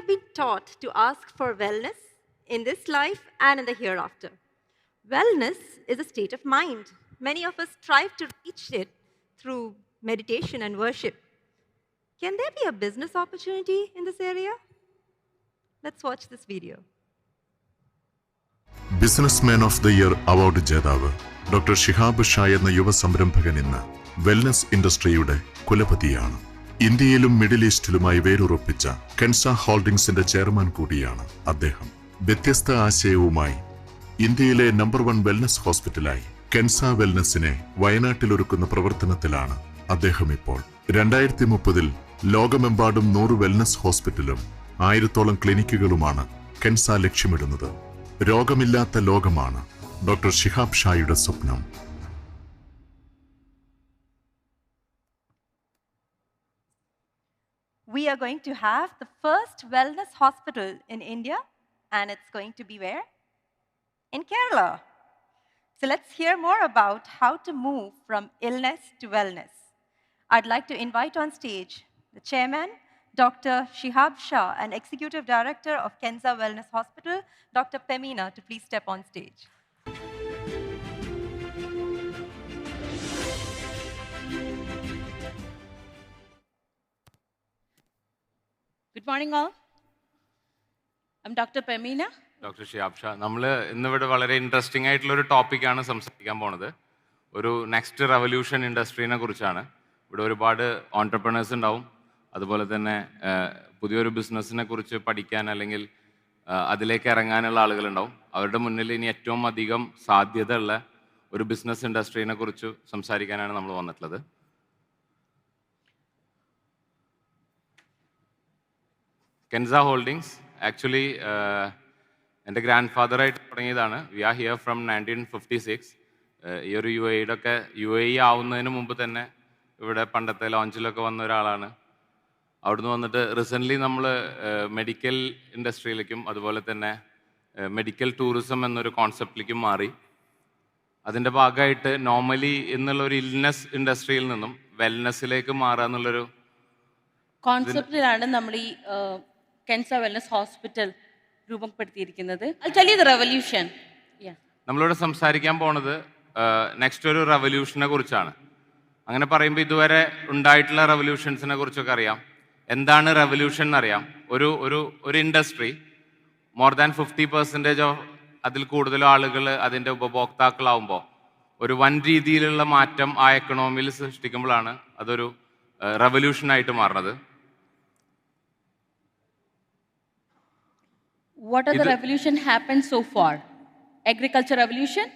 have been taught to ask for wellness in this life and in the hereafter. Wellness is a state of mind. Many of us strive to reach it through meditation and worship. Can there be a business opportunity in this area? Let's watch this video. Businessman of the year award ജേതാവ് doctor Shihab Shah എന്ന യുവ സംരംഭകൻ ഇന്ന് wellness ഇൻഡസ്ട്രിയുടെ കുലപതിയാണ്. ഇന്ത്യയിലും middle ഈസ്റ്റിലുമായി വേരുറപ്പിച്ച Kenza ഹോൾഡിംഗ്സിന്റെ chairman കൂടിയാണ് അദ്ദേഹം. വ്യത്യസ്ത ആശയവുമായി ഇന്ത്യയിലെ നമ്പർ 1 വെൽനസ് ഹോസ്പിറ്റലായി കെൻസ വെൽനസിനെ വയനാട്ടിലൊരുക്കുന്ന പ്രവർത്തനത്തിലാണ് അദ്ദേഹം ഇപ്പോൾ. 2030 ലോകമെമ്പാടും 100 വെൽനസ് ഹോസ്പിറ്റലും 1000-ഓളം ക്ലിനിക്കുകളുമാണ് കെൻസ ലക്ഷ്യമിടുന്നത്. രോഗമില്ലാത്ത ലോകമാണ് ഡോക്ടർ ഷിഹാബ് ഷായുടെ സ്വപ്നം. We are going to have the first wellness hospital in India, and it's going to be where? In Kerala. So let's hear more about how to move from illness to wellness. I'd like to invite on stage the chairman, Dr. Shihab Shah, and Executive Director of Kenza Wellness Hospital, Dr. Pemina, to please step on stage. Good morning all. I'm Dr. Pemina. Doctor Shihab Shah. നമ്മൾ ഇന്നിവിടെ വളരെ interesting ആയിട്ടുള്ളൊരു ടോപ്പിക്കാണ് സംസാരിക്കാൻ പോണത്. ഒരു next revolution ഇൻഡസ്ട്രീനെ കുറിച്ചാണ്. ഇവിടെ ഒരുപാട് ഓൺടർപ്രണേഴ്സ് ഉണ്ടാവും. അതുപോലെ തന്നെ പുതിയൊരു ബിസിനസ്സിനെ കുറിച്ച് പഠിക്കാൻ അല്ലെങ്കിൽ അതിലേക്ക് ഇറങ്ങാനുള്ള ആളുകളുണ്ടാവും. അവരുടെ മുന്നിൽ ഇനി ഏറ്റവും അധികം സാധ്യത ഉള്ള ഒരു ബിസിനസ് ഇൻഡസ്ട്രീനെ കുറിച്ച് സംസാരിക്കാനാണ് നമ്മൾ വന്നിട്ടുള്ളത്. കെൻസ ഹോൾഡിങ്സ് ആക്ച്വലി എൻ്റെ ഗ്രാൻഡ് ഫാദറായിട്ട് തുടങ്ങിയതാണ്. We are here from 1956. ഈ ഒരു യു എ ഇ ആവുന്നതിന് മുമ്പ് തന്നെ ഇവിടെ പണ്ടത്തെ ലോഞ്ചിലൊക്കെ വന്ന ഒരാളാണ്. അവിടുന്ന് വന്നിട്ട് റീസെൻ്റ്ലി നമ്മൾ മെഡിക്കൽ ഇൻഡസ്ട്രിയിലേക്കും അതുപോലെ തന്നെ മെഡിക്കൽ ടൂറിസം എന്നൊരു കോൺസെപ്റ്റിലേക്കും മാറി. അതിൻ്റെ ഭാഗമായിട്ട് നോർമലി എന്നുള്ളൊരു ഇൽനെസ് ഇൻഡസ്ട്രിയിൽ നിന്നും വെൽനെസ്സിലേക്ക് മാറുക എന്നുള്ളൊരു കോൺസെപ്റ്റിലാണ് നമ്മൾ ഈ കെൻസ വെൽനസ് ഹോസ്പിറ്റൽ രൂപപ്പെടുത്തിയിരിക്കുന്നത്. റെവല്യൂഷൻ നമ്മളിവിടെ സംസാരിക്കാൻ പോണത് നെക്സ്റ്റ് ഒരു റെവല്യൂഷനെ കുറിച്ചാണ്. അങ്ങനെ പറയുമ്പോൾ ഇതുവരെ ഉണ്ടായിട്ടുള്ള റെവല്യൂഷൻസിനെ കുറിച്ചൊക്കെ അറിയാം. എന്താണ് റെവല്യൂഷൻ എന്നറിയാം. ഒരു ഇൻഡസ്ട്രി മോർ ദാൻ 50% ഓഫ് അതിൽ കൂടുതൽ ആളുകൾ അതിൻ്റെ ഉപഭോക്താക്കളാവുമ്പോൾ ഒരു വൻ രീതിയിലുള്ള മാറ്റം ആ എക്കണോമിയിൽ സൃഷ്ടിക്കുമ്പോഴാണ് അതൊരു റെവല്യൂഷനായിട്ട് മാറുന്നത്. What are the revolution happened so far? Agriculture revolution,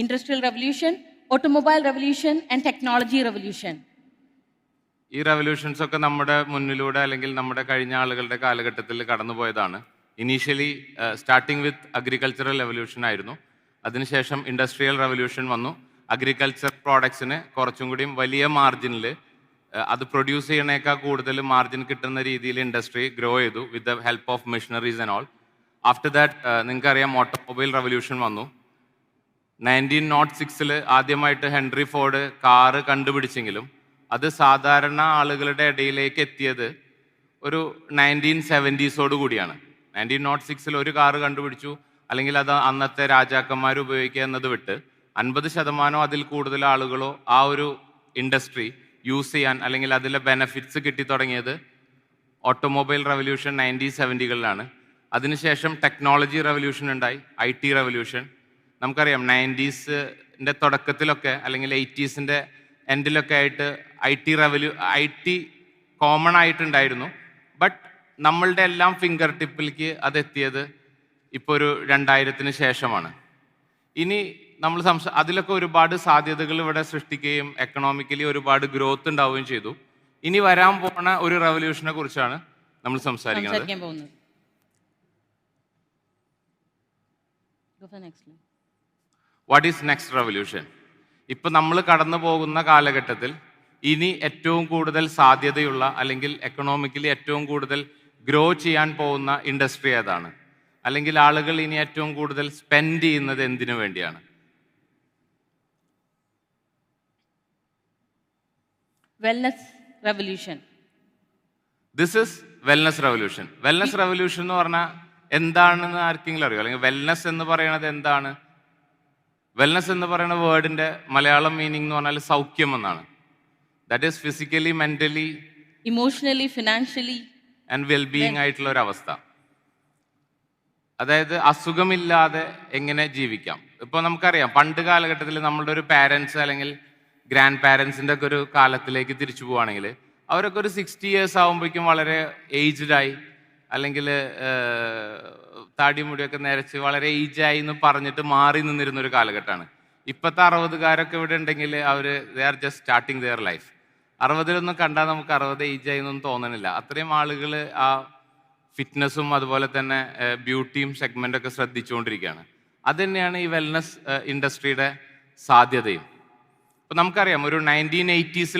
industrial revolution, automobile revolution and technology revolution. ഈ റെവല്യൂഷൻസ് ഒക്കെ നമ്മുടെ മുന്നിലൂടെ അല്ലെങ്കിൽ നമ്മുടെ കഴിഞ്ഞ ആളുകളുടെ കാലഘട്ടത്തിൽ കടന്നുപോയതാണ്. Initially starting with agricultural revolution ആയിരുന്നു. അതിനുശേഷം ഇൻഡസ്ട്രിയൽ റെവല്യൂഷൻ വന്നു. അഗ്രികൾച്ചർ പ്രോഡക്ട്സിന് കുറച്ചും കൂടിയും വലിയ മാർജിനിൽ അത് പ്രൊഡ്യൂസ് ചെയ്യണേക്കാൾ കൂടുതൽ മാർജിൻ കിട്ടുന്ന രീതിയിൽ ഇൻഡസ്ട്രി ഗ്രോ ചെയ്തു with the help of machineries and all. After that നിങ്ങൾക്കറിയാം ഓട്ടോമൊബൈൽ റെവല്യൂഷൻ വന്നു. 1906 ആദ്യമായിട്ട് ഹെൻറി ഫോർഡ് കാറ് കണ്ടുപിടിച്ചെങ്കിലും അത് സാധാരണ ആളുകളുടെ ഇടയിലേക്ക് എത്തിയത് ഒരു 1970s കൂടിയാണ്. 1906 ഒരു കാറ് കണ്ടുപിടിച്ചു അല്ലെങ്കിൽ അത് അന്നത്തെ രാജാക്കന്മാർ ഉപയോഗിക്കുക എന്നത് വിട്ട് 50% അതിൽ കൂടുതൽ ആളുകളോ ആ ഒരു ഇൻഡസ്ട്രി യൂസ് ചെയ്യാൻ അല്ലെങ്കിൽ അതിലെ ബെനഫിറ്റ്സ് കിട്ടി തുടങ്ങിയത് ഓട്ടോമൊബൈൽ റെവല്യൂഷൻ 1970കളിലാണ്. അതിനുശേഷം ടെക്നോളജി റെവല്യൂഷൻ ഉണ്ടായി, IT റെവല്യൂഷൻ. നമുക്കറിയാം 90s തുടക്കത്തിലൊക്കെ അല്ലെങ്കിൽ 80s എൻഡിലൊക്കെ ആയിട്ട് IT കോമൺ ആയിട്ടുണ്ടായിരുന്നു. ബട്ട് നമ്മളുടെ എല്ലാം ഫിംഗർ ടിപ്പിലേക്ക് അതെത്തിയത് ഇപ്പോൾ ഒരു 2000-ന് ശേഷമാണ്. ഇനി നമ്മൾ അതിലൊക്കെ ഒരുപാട് സാധ്യതകൾ ഇവിടെ സൃഷ്ടിക്കുകയും എക്കണോമിക്കലി ഒരുപാട് ഗ്രോത്ത് ഉണ്ടാവുകയും ചെയ്തു. ഇനി വരാൻ പോണ ഒരു റെവല്യൂഷനെ കുറിച്ചാണ് നമ്മൾ സംസാരിക്കുന്നത്. What is next revolution? ഇപ്പം നമ്മൾ കടന്നു പോകുന്ന കാലഘട്ടത്തിൽ ഇനി ഏറ്റവും കൂടുതൽ സാധ്യതയുള്ള അല്ലെങ്കിൽ എക്കണോമിക്കലി ഏറ്റവും കൂടുതൽ ഗ്രോ ചെയ്യാൻ പോകുന്ന ഇൻഡസ്ട്രി ഏതാണ്? അല്ലെങ്കിൽ ആളുകൾ ഇനി ഏറ്റവും കൂടുതൽ സ്പെൻഡ് ചെയ്യുന്നത് എന്തിനു വേണ്ടിയാണ്? Wellness revolution. This is wellness revolution. Wellness revolution എന്ന് പറഞ്ഞാൽ എന്താണെന്ന് ആർക്കെങ്കിലും അറിയോ? അല്ലെങ്കിൽ വെൽനസ് എന്ന് പറയുന്നത് എന്താണ്? വെൽനസ് എന്ന് പറയുന്ന വേർഡിന്റെ മലയാളം മീനിങ് എന്ന് പറഞ്ഞാൽ സൗഖ്യം എന്നാണ്. That is physically, mentally, emotionally, financially and wellbeing ആയിട്ടുള്ള ഒരു അവസ്ഥ. അതായത് അസുഖമില്ലാതെ എങ്ങനെ ജീവിക്കാം. ഇപ്പോൾ നമുക്കറിയാം പണ്ട് കാലഘട്ടത്തിൽ നമ്മളുടെ ഒരു പാരൻസ് അല്ലെങ്കിൽ ഗ്രാൻഡ് പാരൻസിൻ്റെ ഒക്കെ ഒരു കാലത്തിലേക്ക് തിരിച്ചു പോവുകയാണെങ്കിൽ അവരൊക്കെ ഒരു 60 years ആകുമ്പോഴേക്കും വളരെ ഏജ്ഡായി, അല്ലെങ്കിൽ താടി മുടിയൊക്കെ നിരച്ച് വളരെ ഏജായി എന്ന് പറഞ്ഞിട്ട് മാറി നിന്നിരുന്ന ഒരു കാലഘട്ടമാണ്. ഇപ്പോഴത്തെ 60-കാരൊക്കെ ഇവിടെ ഉണ്ടെങ്കിൽ അവർ they are just starting their life. 60-ലൊന്നും കണ്ടാൽ നമുക്ക് 60 ഏജായി എന്നൊന്നും തോന്നണില്ല. അത്രയും ആളുകൾ ആ ഫിറ്റ്നസ്സും അതുപോലെ തന്നെ ബ്യൂട്ടിയും സെഗ്മെൻ്റൊക്കെ ശ്രദ്ധിച്ചുകൊണ്ടിരിക്കുകയാണ്. അത് തന്നെയാണ് ഈ വെൽനസ് ഇൻഡസ്ട്രിയുടെ സാധ്യതയും. ഇപ്പം നമുക്കറിയാം ഒരു 1980s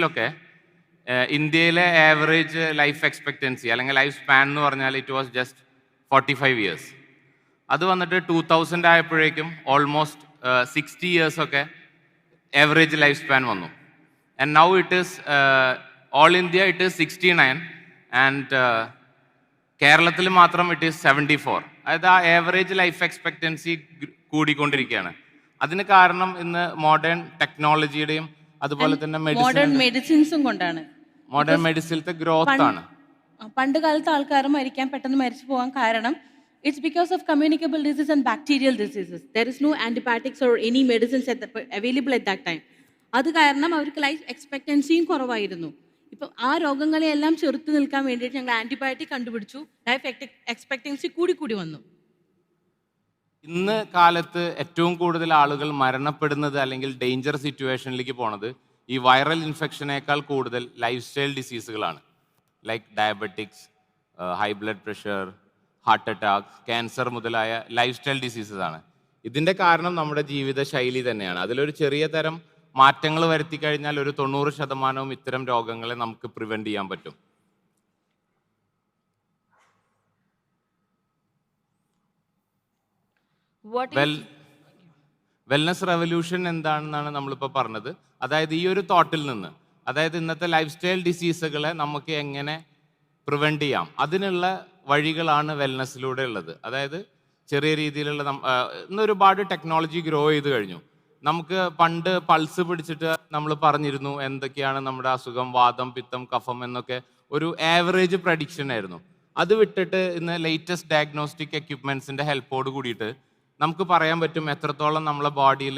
ഇന്ത്യയിലെ ആവറേജ് ലൈഫ് എക്സ്പെക്റ്റൻസി അല്ലെങ്കിൽ ലൈഫ് സ്പാൻ എന്ന് പറഞ്ഞാൽ ഇറ്റ് വാസ് ജസ്റ്റ് 45 years. അത് വന്നിട്ട് 2000 ആയപ്പോഴേക്കും almost 60 years average life span വന്നു. And now it is all India it is 69 and കേരളത്തിൽ മാത്രം ഇറ്റ് ഈസ് 74. അതായത് ആ ആവറേജ് ലൈഫ് എക്സ്പെക്റ്റൻസി കൂടിക്കൊണ്ടിരിക്കുകയാണ്. അതിന് കാരണം ഇന്ന് മോഡേൺ ടെക്നോളജിയുടെയും അതുപോലെ തന്നെ മോഡേൺ മെഡിസിൻസും കൊണ്ടാണ്. മോഡേൺ മെഡിസിനത്തെ ഗ്രോത്ത് ആണ്. പണ്ട് കാലത്ത് ആൾക്കാർ മരിക്കാൻ പെട്ടെന്ന് മരിച്ചു പോകാൻ കാരണം it's because of communicable disease and bacterial diseases. There is no antibiotics or any medicines available at that time. അത് കാരണം അവർക്ക് ലൈഫ് എക്സ്പെക്റ്റൻസിയും കുറവായിരുന്നു. ഇപ്പം ആ രോഗങ്ങളെയെല്ലാം ചെറുത്ത് നിൽക്കാൻ വേണ്ടിയിട്ട് ഞങ്ങൾ ആന്റിബയോട്ടിക് കണ്ടുപിടിച്ചു. ലൈഫ് എക്സ്പെക്റ്റൻസി കൂടി വന്നു. ഇന്ന് കാലത്ത് ഏറ്റവും കൂടുതൽ ആളുകൾ മരണപ്പെടുന്നത് അല്ലെങ്കിൽ ഡേഞ്ചർ സിറ്റുവേഷനിലേക്ക് പോണത് ഈ വൈറൽ ഇൻഫെക്ഷനേക്കാൾ കൂടുതൽ ലൈഫ് സ്റ്റൈൽ ഡിസീസുകളാണ്. Like diabetics, high blood pressure, heart attack, cancer മുതലായ ലൈഫ് സ്റ്റൈൽ ഡിസീസസ് ആണ്. ഇതിൻ്റെ കാരണം നമ്മുടെ ജീവിത ശൈലി തന്നെയാണ്. അതിലൊരു ചെറിയ തരം മാറ്റങ്ങൾ വരുത്തി കഴിഞ്ഞാൽ ഒരു 90% ഇത്തരം രോഗങ്ങളെ നമുക്ക് പ്രിവെൻറ്റ് ചെയ്യാൻ പറ്റും. വെൽനസ് റെവല്യൂഷൻ എന്താണെന്നാണ് നമ്മളിപ്പോൾ പറഞ്ഞത്. അതായത് ഈ ഒരു തോട്ടിൽ നിന്ന്, അതായത് ഇന്നത്തെ ലൈഫ് സ്റ്റൈൽ ഡിസീസുകളെ നമുക്ക് എങ്ങനെ പ്രിവെൻറ്റ് ചെയ്യാം, അതിനുള്ള വഴികളാണ് വെൽനസ്സിലൂടെ ഉള്ളത്. അതായത് ചെറിയ രീതിയിലുള്ള ഇന്ന് ഒരുപാട് ടെക്നോളജി ഗ്രോ ചെയ്ത് കഴിഞ്ഞു. നമുക്ക് പണ്ട് പൾസ് പിടിച്ചിട്ട് നമ്മൾ പറഞ്ഞിരുന്നു എന്തൊക്കെയാണ് നമ്മുടെ അസുഖം, വാദം, പിത്തം, കഫം എന്നൊക്കെ ഒരു ആവറേജ് പ്രഡിക്ഷൻ ആയിരുന്നു. അത് വിട്ടിട്ട് ഇന്ന് ലേറ്റസ്റ്റ് ഡയഗ്നോസ്റ്റിക് എക്യുപ്മെൻറ്റ്സിൻ്റെ ഹെൽപ്പോട് കൂടിയിട്ട് നമുക്ക് പറയാൻ പറ്റും എത്രത്തോളം നമ്മളെ ബോഡിയിൽ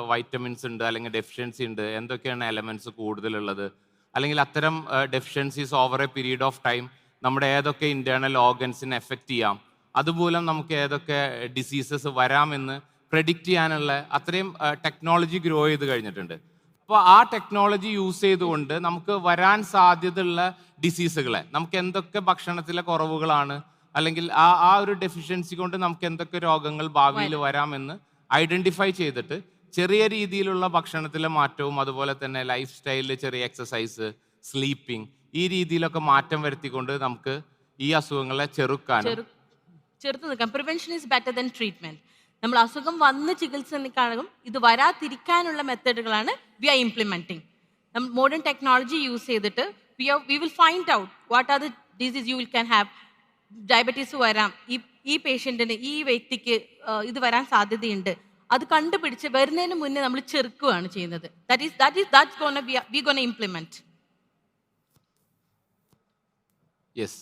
വൈറ്റമിൻസ് ഉണ്ട് അല്ലെങ്കിൽ ഡെഫിഷ്യൻസി ഉണ്ട്, എന്തൊക്കെയാണ് എലമെൻറ്റ്സ് കൂടുതലുള്ളത്, അല്ലെങ്കിൽ അത്തരം deficiencies over A period of time നമ്മുടെ ഏതൊക്കെ ഇൻറ്റേർണൽ ഓർഗൻസിനെ എഫക്റ്റ് ചെയ്യാം, അതുമൂലം നമുക്ക് ഏതൊക്കെ ഡിസീസസ് വരാമെന്ന് പ്രെഡിക്റ്റ് ചെയ്യാനുള്ള അത്രയും ടെക്നോളജി ഗ്രോ ചെയ്ത് കഴിഞ്ഞിട്ടുണ്ട്. അപ്പോൾ ആ ടെക്നോളജി യൂസ് ചെയ്തുകൊണ്ട് നമുക്ക് വരാൻ സാധ്യതയുള്ള ഡിസീസുകളെ, നമുക്ക് എന്തൊക്കെ ഭക്ഷണത്തിലെ കുറവുകളാണ് അല്ലെങ്കിൽ ആ ഒരു ഡെഫിഷ്യൻസി കൊണ്ട് നമുക്ക് എന്തൊക്കെ രോഗങ്ങൾ ഭാവിയിൽ വരാമെന്ന് ഐഡൻറ്റിഫൈ ചെയ്തിട്ട് ചെറിയ രീതിയിലുള്ള ഭക്ഷണത്തിലെ മാറ്റവും അതുപോലെ തന്നെ ലൈഫ് സ്റ്റൈലിൽ ചെറിയ എക്സസൈസ്, സ്ലീപ്പിംഗ്, ഈ രീതിയിലൊക്കെ മാറ്റം വരുത്തിക്കൊണ്ട് നമുക്ക് ഈ അസുഖങ്ങളെ ചെറുത്ത് നിൽക്കാം. Prevention is better than treatment. നമ്മൾ അസുഖം വന്ന് ചികിത്സക്കാളും ഇത് വരാതിരിക്കാനുള്ള മെത്തേഡുകളാണ് വി ആർ ഇംപ്ലിമെന്റിങ്. നമ്മൾ മോഡേൺ ടെക്നോളജി യൂസ് ചെയ്തിട്ട് we will find out what are the disease you will can have. Diabetes വരാം, ഈ പേഷ്യൻറ്റിന്, ഈ വ്യക്തിക്ക് ഇത് വരാൻ സാധ്യതയുണ്ട്. അത് കണ്ടുപിടിച്ച് വരുന്നതിന് മുന്നേ നമ്മൾ ചെറുക്കുകയാണ് ചെയ്യുന്നത്. V gonna implement. യെസ്.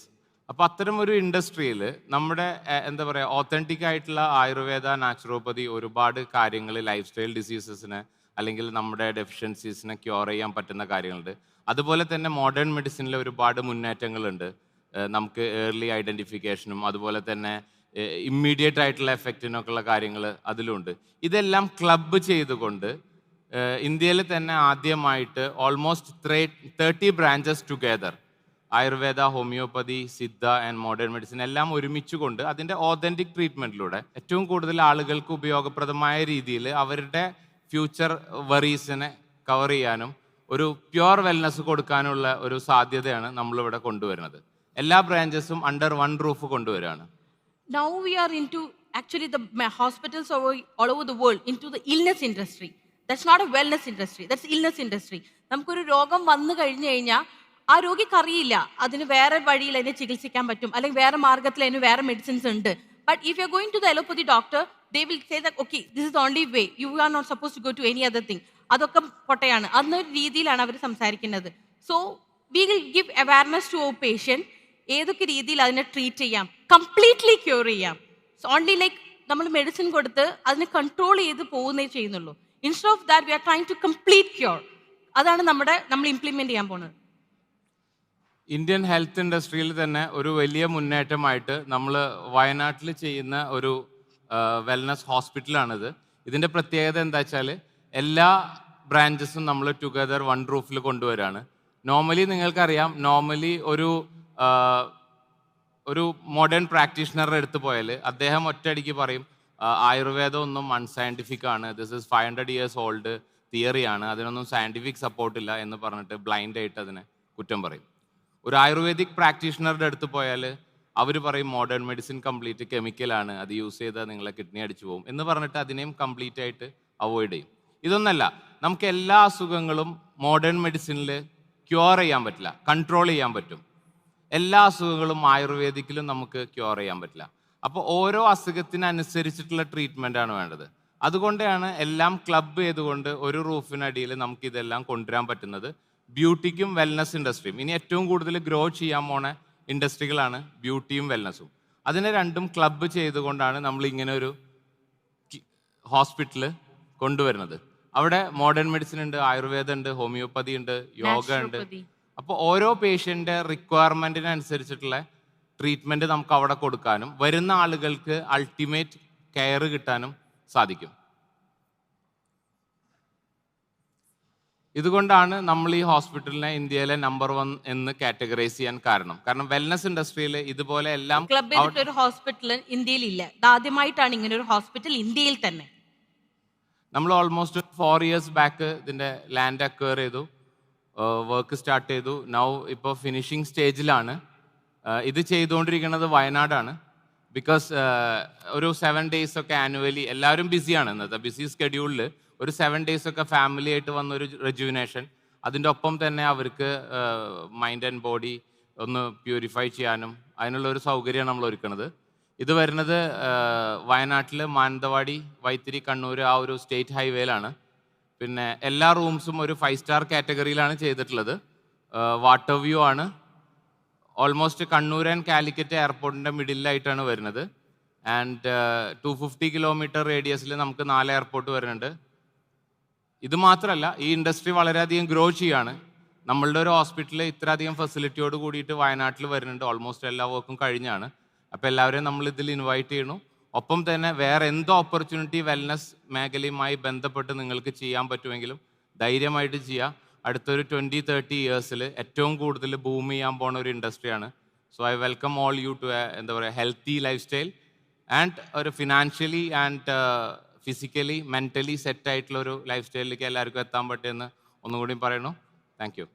അപ്പോൾ അത്തരം ഒരു ഇൻഡസ്ട്രിയിൽ നമ്മുടെ എന്താ പറയുക, ഓത്തൻറ്റിക് ആയിട്ടുള്ള ആയുർവേദ, നാച്ചുറോപ്പതി ഒരുപാട് കാര്യങ്ങൾ ലൈഫ് സ്റ്റൈൽ ഡിസീസസിനെ അല്ലെങ്കിൽ നമ്മുടെ ഡെഫിഷ്യൻസീസിനെ ക്യൂർ ചെയ്യാൻ പറ്റുന്ന കാര്യങ്ങളുണ്ട്. അതുപോലെ തന്നെ മോഡേൺ മെഡിസിനിൽ ഒരുപാട് മുന്നേറ്റങ്ങളുണ്ട്. നമുക്ക് ഏർലി ഐഡൻറ്റിഫിക്കേഷനും അതുപോലെ തന്നെ ഇമ്മീഡിയറ്റ് ആയിട്ടുള്ള എഫക്റ്റിനൊക്കെയുള്ള കാര്യങ്ങൾ അതിലുണ്ട്. ഇതെല്ലാം ക്ലബ്ബ് ചെയ്തുകൊണ്ട് ഇന്ത്യയിൽ തന്നെ ആദ്യമായിട്ട് almost 30 branches together, Ayurveda, homeopathy, Siddha and modern medicine എല്ലാം ഒരുമിച്ച് കൊണ്ട് അതിൻ്റെ ഓതൻറ്റിക് ട്രീറ്റ്മെൻറ്റിലൂടെ ഏറ്റവും കൂടുതൽ ആളുകൾക്ക് ഉപയോഗപ്രദമായ രീതിയിൽ അവരുടെ ഫ്യൂച്ചർ വറീസിനെ കവർ ചെയ്യാനും ഒരു പ്യുവർ വെൽനസ് കൊടുക്കാനുള്ള ഒരു സാധ്യതയാണ് നമ്മളിവിടെ കൊണ്ടുവരുന്നത്. എല്ലാ ബ്രാഞ്ചസും അണ്ടർ വൺ റൂഫ് കൊണ്ടുവരികയാണ്. Now we are into actually the hospitals all over the world into the illness industry. That's not a wellness industry, that's illness industry. നമുക്കൊരു രോഗം വന്നു കഴിഞ്ഞു കഴിഞ്ഞാൽ ആ രോഗിക്ക് അറിയില്ല അതിന് വേറെ വഴിയിൽ അതിനെ ചികിത്സിക്കാൻ പറ്റും, അല്ലെങ്കിൽ വേറെ മാർഗത്തിൽ അതിന് വേറെ മെഡിസിൻസ് ഉണ്ട്. But if you are going to the allopathy doctor, they will say that okay this is only way, you are not suppose to go to any other thing. അതൊക്കെ പൊട്ടയാണ്, അന്നൊരു രീതിയിലാണ് അവർ സംസാരിക്കുന്നത്. So we will give awareness to our patient, ഏതൊക്കെ രീതിയിൽ അതിനെ treat ചെയ്യാം, കംപ്ലീറ്റ്ലി ക്യൂർ ചെയ്യാം. സോ ഓൺലി ലൈക്ക് നമ്മൾ മെഡിസിൻ കൊടുത്ത് അതിനെ കൺട്രോൾ ചെയ്ത് പോകുന്നേ ചെയ്യുന്നുള്ളൂ. Instead of that we are trying to complete cure. അതാണ് നമ്മൾ ഇംപ്ലിമെന്റ് ചെയ്യാൻ പോകുന്നത്. ഇന്ത്യൻ ഹെൽത്ത് ഇൻഡസ്ട്രിയിൽ തന്നെ ഒരു വലിയ മുന്നേറ്റമായിട്ട് നമ്മൾ വയനാട്ടിൽ ചെയ്യുന്ന ഒരു വെൽനസ് ഹോസ്പിറ്റലാണിത്. ഇതിൻ്റെ പ്രത്യേകത എന്താ വെച്ചാൽ എല്ലാ ബ്രാഞ്ചസും നമ്മൾ ടുഗദർ വൺ റൂഫിൽ കൊണ്ടുവരാണ്. നോർമലി നിങ്ങൾക്കറിയാം, നോർമലി ഒരു മോഡേൺ പ്രാക്ടീഷണറുടെ അടുത്ത് പോയാൽ അദ്ദേഹം ഒറ്റയടിക്ക് പറയും ആയുർവേദം ഒന്നും അൺസയൻറ്റിഫിക് ആണ്, ദിസ് ഇസ് 500 years ഓൾഡ് തിയറിയാണ്, അതിനൊന്നും സയൻറ്റിഫിക് സപ്പോർട്ടില്ല എന്ന് പറഞ്ഞിട്ട് ബ്ലൈൻഡായിട്ട് അതിനെ കുറ്റം പറയും. ഒരു ആയുർവേദിക് പ്രാക്ടീഷണറുടെ അടുത്ത് പോയാൽ അവർ പറയും മോഡേൺ മെഡിസിൻ കംപ്ലീറ്റ് കെമിക്കലാണ്, അത് യൂസ് ചെയ്താൽ നിങ്ങളെ കിഡ്നി അടിച്ചു പോകും എന്ന് പറഞ്ഞിട്ട് അതിനെയും കംപ്ലീറ്റ് ആയിട്ട് അവോയ്ഡ് ചെയ്യും. ഇതൊന്നല്ല, നമുക്ക് എല്ലാ അസുഖങ്ങളും മോഡേൺ മെഡിസിനിൽ ക്യൂർ ചെയ്യാൻ പറ്റില്ല, കൺട്രോൾ ചെയ്യാൻ പറ്റും. എല്ലാ അസുഖങ്ങളും ആയുർവേദിക്കിലും നമുക്ക് ക്യൂർ ചെയ്യാൻ പറ്റില്ല. അപ്പോൾ ഓരോ അസുഖത്തിനനുസരിച്ചിട്ടുള്ള ട്രീറ്റ്മെൻറ്റാണ് വേണ്ടത്. അതുകൊണ്ടാണ് എല്ലാം ക്ലബ് ചെയ്തുകൊണ്ട് ഒരു റൂഫിനടിയിൽ നമുക്ക് ഇതെല്ലാം കൊണ്ടുവരാൻ പറ്റുന്നത്. ബ്യൂട്ടിക്കും വെൽനസ് ഇൻഡസ്ട്രിയും ഇനി ഏറ്റവും കൂടുതൽ ഗ്രോ ചെയ്യാൻ പോണ ഇൻഡസ്ട്രികളാണ് ബ്യൂട്ടിയും വെൽനസും. അതിനെ രണ്ടും ക്ലബ്ബ് ചെയ്തുകൊണ്ടാണ് നമ്മൾ ഇങ്ങനെ ഒരു ഹോസ്പിറ്റൽ കൊണ്ടുവരുന്നത്. അവിടെ മോഡേൺ മെഡിസിൻ ഉണ്ട്, ആയുർവേദം ഉണ്ട്, ഹോമിയോപ്പതി ഉണ്ട്, യോഗ ഉണ്ട്. അപ്പോൾ ഓരോ പേഷ്യൻ്റെ റിക്വയർമെൻറ്റിനനുസരിച്ചിട്ടുള്ള ട്രീറ്റ്മെൻറ്റ് നമുക്ക് അവിടെ കൊടുക്കാനും വരുന്ന ആളുകൾക്ക് അൾട്ടിമേറ്റ് കെയർ കിട്ടാനും സാധിക്കും. ഇതുകൊണ്ടാണ് നമ്മൾ ഈ ഹോസ്പിറ്റലിനെ ഇന്ത്യയിലെ നമ്പർ 1 എന്ന് കാറ്റഗറൈസ് ചെയ്യാൻ കാരണം വെൽനസ് ഇൻഡസ്ട്രിയിൽ ഇതുപോലെ എല്ലാം ക്ലബ് ചെയ്തിട്ട് ഒരു ഹോസ്പിറ്റൽ ഇന്ത്യയിൽ ഇല്ല. ആദ്യമായിട്ടാണ് ഇങ്ങനെ ഒരു ഹോസ്പിറ്റൽ ഇന്ത്യയിൽ തന്നെ. നമ്മൾ ഓൾമോസ്റ്റ് 4 years ബാക്ക് ഇതിൻ്റെ ലാൻഡ് അക്വയർ ചെയ്തു, വർക്ക് സ്റ്റാർട്ട് ചെയ്തു. നൗ ഇപ്പോൾ ഫിനിഷിംഗ് സ്റ്റേജിലാണ്. ഇത് ചെയ്തുകൊണ്ടിരിക്കുന്നത് വയനാടാണ്. ബിക്കോസ് ഒരു 7 days ഒക്കെ ആനുവലി എല്ലാവരും ബിസിയാണ്. ഇന്നത്തെ ബിസി സ്കെഡ്യൂളിൽ ഒരു 7 days ഒക്കെ ഫാമിലി ആയിട്ട് വന്നൊരു റെജുവിനേഷൻ, അതിൻ്റെ ഒപ്പം തന്നെ അവർക്ക് മൈൻഡ് ആൻഡ് ബോഡി ഒന്ന് പ്യൂരിഫൈ ചെയ്യാനും അതിനുള്ള ഒരു സൗകര്യമാണ് നമ്മൾ ഒരുക്കുന്നത്. ഇത് വരുന്നത് വയനാട്ടിൽ മാനന്തവാടി, വൈത്തിരി, കണ്ണൂർ ആ ഒരു സ്റ്റേറ്റ് ഹൈവേയിലാണ്. പിന്നെ എല്ലാ റൂംസും ഒരു 5 star കാറ്റഗറിയിലാണ് ചെയ്തിട്ടുള്ളത്. വാട്ടർ വ്യൂ ആണ്. ഓൾമോസ്റ്റ് കണ്ണൂർ ആൻഡ് കാലിക്കറ്റ് എയർപോർട്ടിൻ്റെ മിഡിലായിട്ടാണ് വരുന്നത്. ആൻഡ് 250 kilometer റേഡിയസിൽ നമുക്ക് 4 എയർപോർട്ട് വരുന്നുണ്ട്. ഇത് മാത്രമല്ല, ഈ ഇൻഡസ്ട്രി വളരെയധികം ഗ്രോ ചെയ്യാണ്. നമ്മളുടെ ഒരു ഹോസ്പിറ്റൽ ഇത്രയധികം ഫെസിലിറ്റിയോട് കൂടിയിട്ട് വയനാട്ടിൽ വരുന്നുണ്ട്. ഓൾമോസ്റ്റ് എല്ലാ വർക്കും കഴിഞ്ഞാണ്. അപ്പോൾ എല്ലാവരെയും നമ്മൾ ഇതിൽ ഇൻവൈറ്റ് ചെയ്യണു. ഒപ്പം തന്നെ വേറെ എന്ത് ഓപ്പർച്യൂണിറ്റി വെൽനസ് മേഖലയുമായി ബന്ധപ്പെട്ട് നിങ്ങൾക്ക് ചെയ്യാൻ പറ്റുമെങ്കിലും ധൈര്യമായിട്ട് ചെയ്യാം. അടുത്തൊരു 20-30 yearsൽ ഏറ്റവും കൂടുതൽ ബൂം ചെയ്യാൻ പോണ ഒരു ഇൻഡസ്ട്രിയാണ്. So I welcome all you to എന്താ പറയുക ഹെൽത്തി ലൈഫ് സ്റ്റൈൽ ആൻഡ് ഒരു ഫിനാൻഷ്യലി ആൻഡ് ഫിസിക്കലി മെൻ്റലി സെറ്റായിട്ടുള്ളൊരു ലൈഫ് സ്റ്റൈലിലേക്ക് എല്ലാവർക്കും എത്താൻ പറ്റുമെന്ന് ഒന്നുകൂടി പറയണു. Thank U.